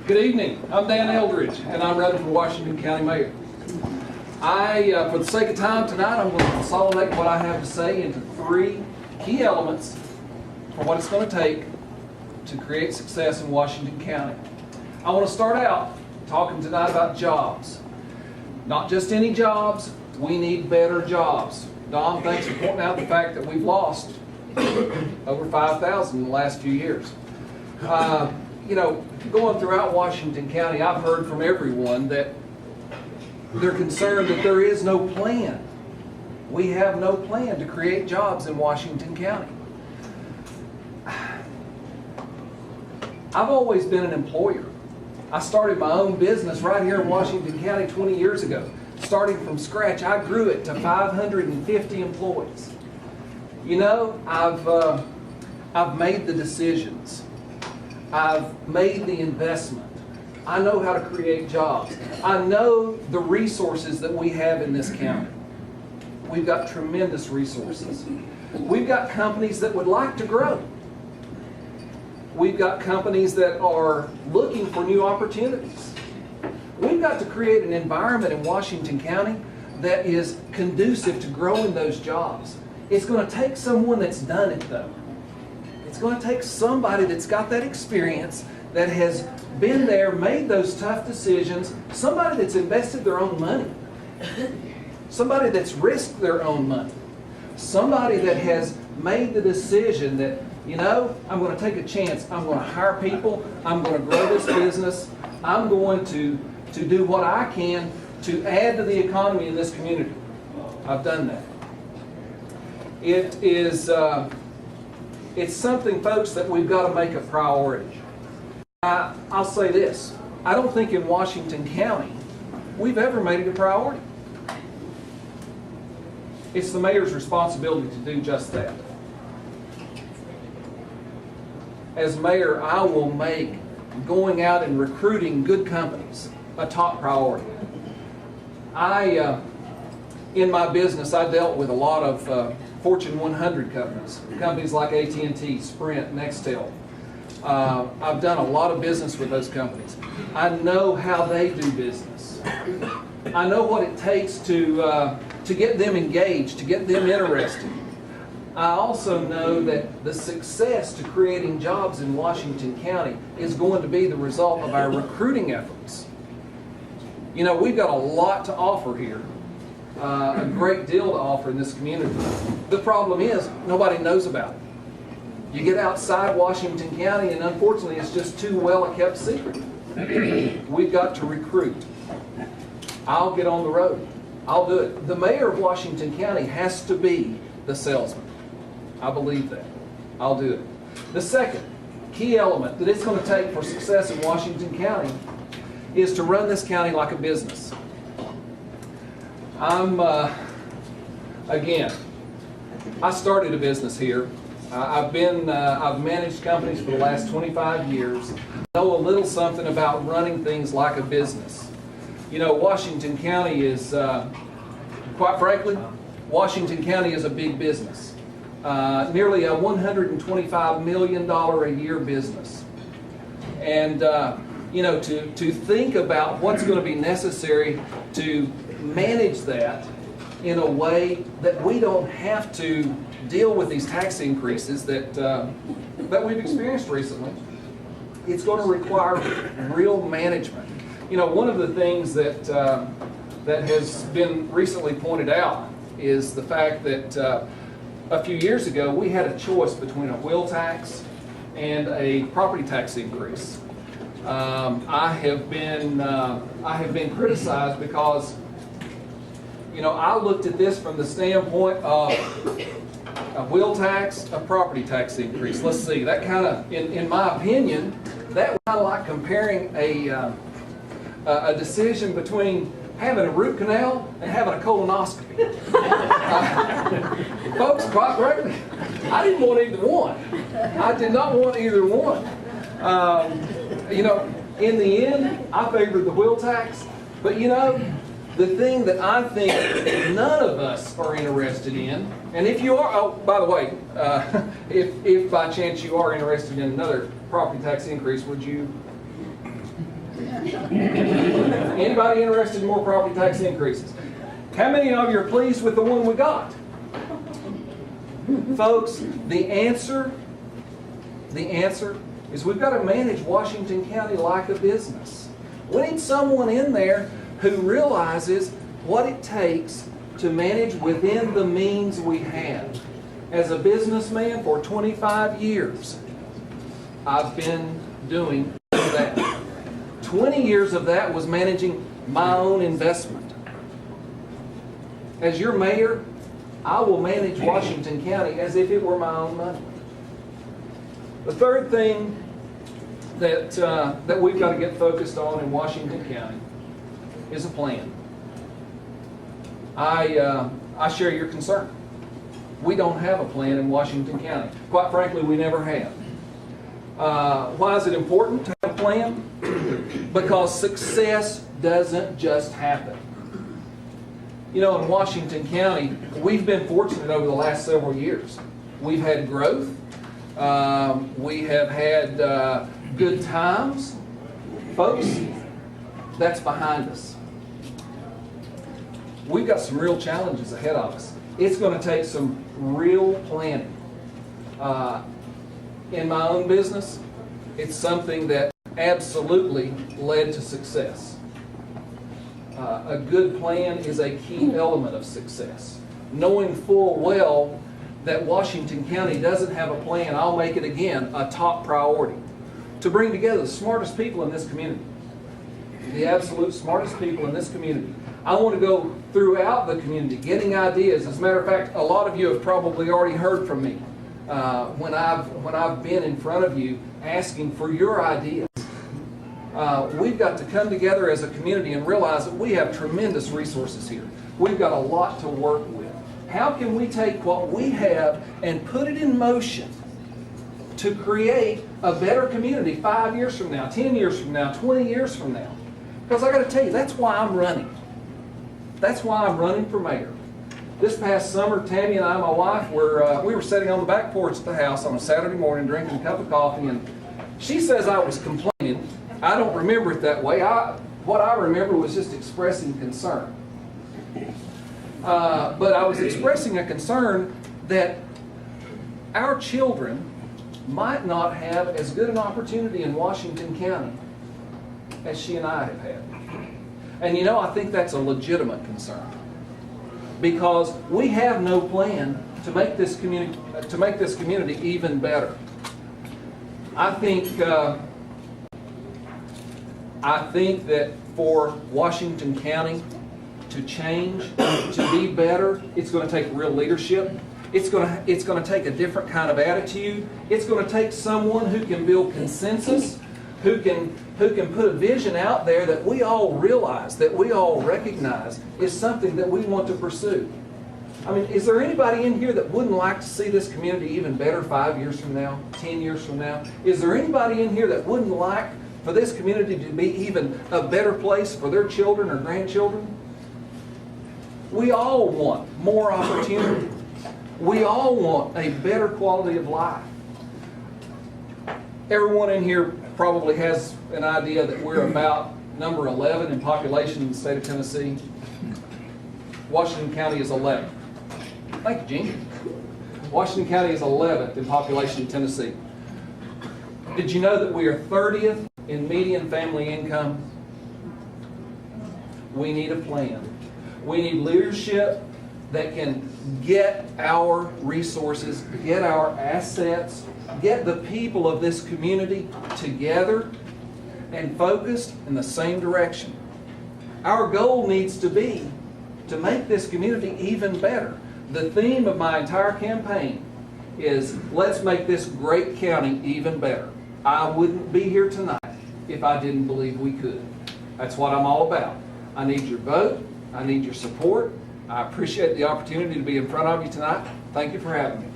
Good evening. I'm Dan Eldridge, and I'm running for Washington County Mayor. For the sake of time tonight, I'm going to consolidate what I have to say into three key elements for what it's going to take to create success in Washington County. I want to start out talking tonight about jobs. Not just any jobs, we need better jobs. Don, thanks for pointing out the fact that we've lost over 5,000 in the last few years. Going throughout Washington County, I've heard from everyone that they're concerned that there is no plan. We have no plan to create jobs in Washington County. I've always been an employer. I started my own business right here in Washington County 20 years ago. Starting from scratch, I grew it to 550 employees. You know, I've made the decisions. I've made the investment. I know how to create jobs. I know the resources that we have in this county. We've got tremendous resources. We've got companies that would like to grow. We've got companies that are looking for new opportunities. We've got to create an environment in Washington County that is conducive to growing those jobs. It's going to take someone that's done it, though. It's going to take somebody that's got that experience, that has been there, made those tough decisions, somebody that's invested their own money, somebody that's risked their own money, somebody that has made the decision that, you know, I'm going to take a chance, I'm going to hire people, I'm going to grow this business, I'm going to do what I can to add to the economy in this community. I've done that. It's something, folks, that we've got to make a priority. I'll say this. I don't think in Washington County we've ever made it a priority. It's the mayor's responsibility to do just that. As mayor, I will make going out and recruiting good companies a top priority. In my business, I dealt with a lot of Fortune 100 companies like AT&T, Sprint, Nextel. I've done a lot of business with those companies. I know how they do business. I know what it takes to get them engaged, to get them interested. I also know that the success to creating jobs in Washington County is going to be the result of our recruiting efforts. You know, we've got a lot to offer here. A great deal to offer in this community. The problem is, nobody knows about it. You get outside Washington County and unfortunately it's just too well a kept secret. We've got to recruit. I'll get on the road. I'll do it. The mayor of Washington County has to be the salesman. I believe that. I'll do it. The second key element that it's going to take for success in Washington County is to run this county like a business. Again, I started a business here. I've managed companies for the last 25 years. I know a little something about running things like a business. You know, Washington County is, quite frankly, Washington County is a big business. Nearly a $125 million a year business. And, to think about what's going to be necessary to manage that in a way that we don't have to deal with these tax increases that we've experienced recently. It's going to require real management. You know, one of the things that has been recently pointed out is the fact that a few years ago we had a choice between a wheel tax and a property tax increase. I have been criticized because, you know, I looked at this from the standpoint of a wheel tax, a property tax increase. Let's see, that kind of, in my opinion, that was kind of like comparing a decision between having a root canal and having a colonoscopy. Folks, quite frankly, I didn't want either one. I did not want either one. In the end, I favored the wheel tax, but you know, the thing that I think none of us are interested in, and if you are, oh, by the way, if by chance you are interested in another property tax increase, would you Anybody interested in more property tax increases? How many of you are pleased with the one we got? Folks, the answer is we've got to manage Washington County like a business. We need someone in there who realizes what it takes to manage within the means we have. As a businessman for 25 years, I've been doing that. 20 years of that was managing my own investment. As your mayor, I will manage Washington County as if it were my own money. The third thing that we've got to get focused on in Washington County is a plan. I share your concern. We don't have a plan in Washington County. Quite frankly, we never have. Why is it important to have a plan? Because success doesn't just happen. You know, in Washington County, we've been fortunate over the last several years. We've had growth. We have had good times. Folks, that's behind us. We've got some real challenges ahead of us. It's going to take some real planning. In my own business, it's something that absolutely led to success. A good plan is a key element of success. Knowing full well that Washington County doesn't have a plan, I'll make it again a top priority. To bring together the smartest people in this community. The absolute smartest people in this community. I want to go throughout the community getting ideas. As a matter of fact, a lot of you have probably already heard from me when I've been in front of you asking for your ideas. We've got to come together as a community and realize that we have tremendous resources here. We've got a lot to work with. How can we take what we have and put it in motion to create a better community 5 years from now, 10 years from now, 20 years from now? Because I got to tell you, that's why I'm running. That's why I'm running for mayor. This past summer, Tammy and I, my wife, we were sitting on the back porch at the house on a Saturday morning drinking a cup of coffee, and she says I was complaining. I don't remember it that way. What I remember was just expressing concern. But I was expressing a concern that our children might not have as good an opportunity in Washington County as she and I have had. And you know, I think that's a legitimate concern. Because we have no plan to make this community even better. I think that for Washington County to change, to be better, it's going to take real leadership. It's going to take a different kind of attitude. It's going to take someone who can build consensus, who can put a vision out there that we all realize, that we all recognize is something that we want to pursue. I mean, is there anybody in here that wouldn't like to see this community even better 5 years from now, 10 years from now? Is there anybody in here that wouldn't like for this community to be even a better place for their children or grandchildren? We all want more opportunity. We all want a better quality of life. Everyone in here probably has an idea that we're about number 11 in population in the state of Tennessee. Washington County is 11th. Thank you, Gene. Washington County is 11th in population in Tennessee. Did you know that we are 30th in median family income? We need a plan. We need leadership that can get our resources, get our assets, get the people of this community together and focused in the same direction. Our goal needs to be to make this community even better. The theme of my entire campaign is let's make this great county even better. I wouldn't be here tonight if I didn't believe we could. That's what I'm all about. I need your vote. I need your support. I appreciate the opportunity to be in front of you tonight. Thank you for having me.